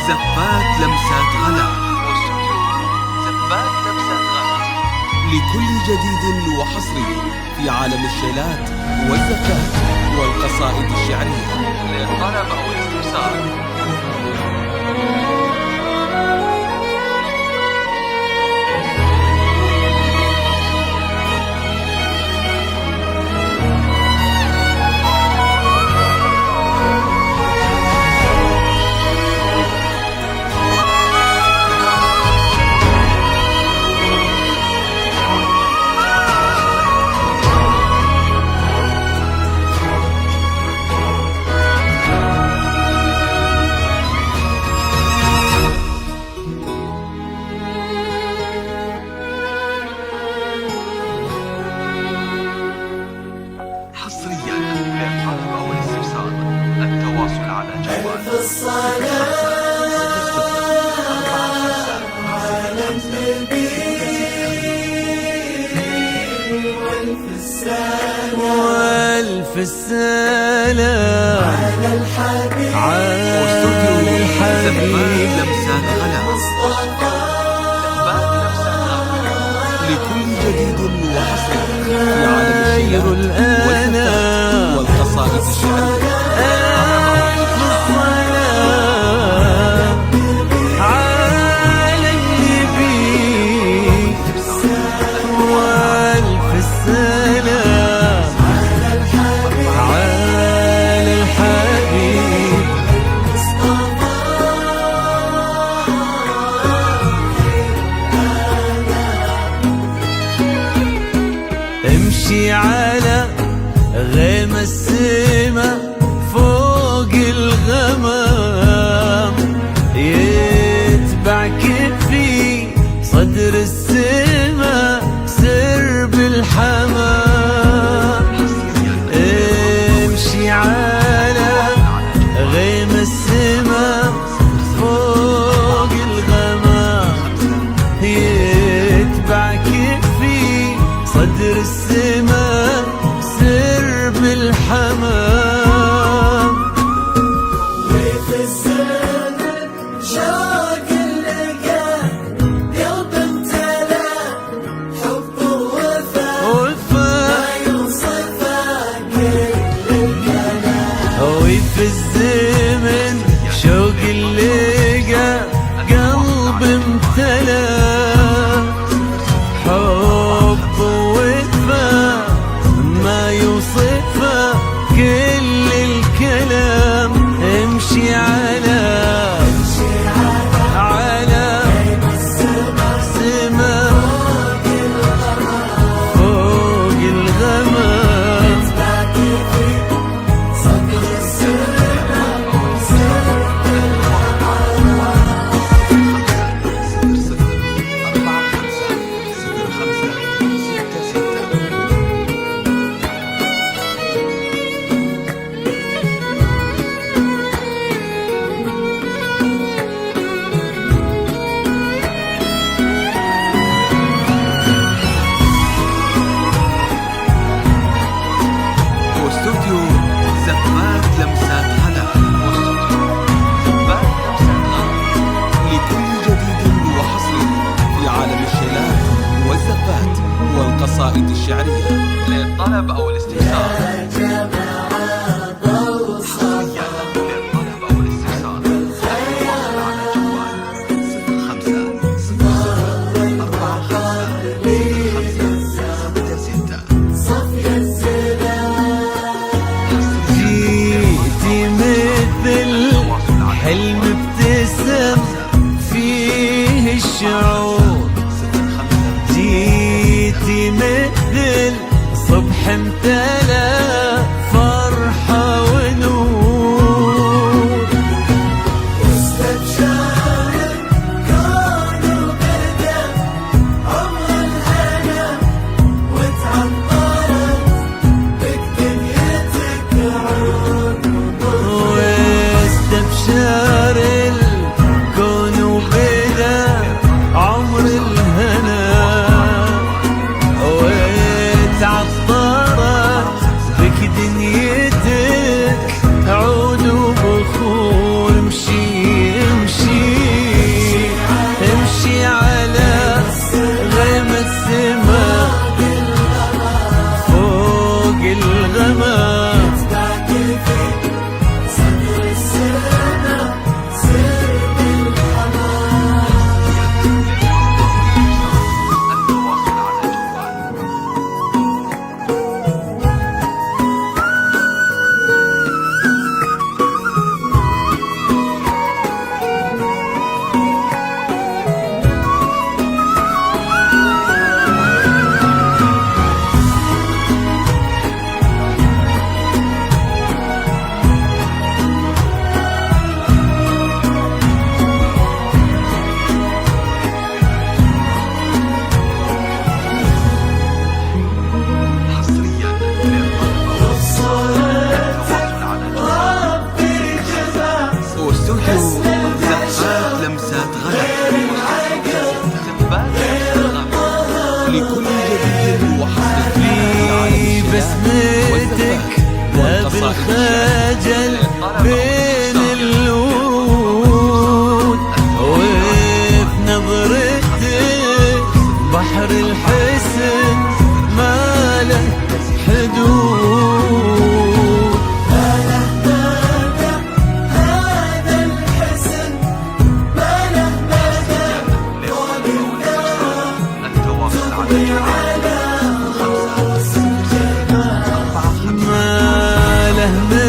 زفات لمسات غلا. زفات لمسات غلا لكل جديد وحصري في عالم الشيلات والزفات والقصائد الشعرية. للطلب أو الاستفسار حصريا للطلب أو الاستفسار التواصل على جوال على النبي والف السلام على الحبيب لمسات غلا. لكل جديد وحصري في عالم الشيلات والزفات والقصائد الشعرية. ألف الصلاة على النبي والف السلام على الحبيب امشي على غيم السما فوق الغمام، يتبعك في صدر السما سرب الحمام. امشي على غيم السما فوق الغمام، يتبعك في صدر السما سرب الحمام. وفي الزمن شوق اللقاء قلب امتلأ حب ووفاء ما يوصف كل الكلام. وفي الزمن شوق اللقاء قلب امتلأ حب ووفاء ما يوصفه كل الكلام. امشي على سما فوق الغمام، الغمام. زفات لمسات لكل جديد وحصري في بسمتك باب الخجل بين الورود، وفي نظرتك بحر الحسن ما له حدود. ما له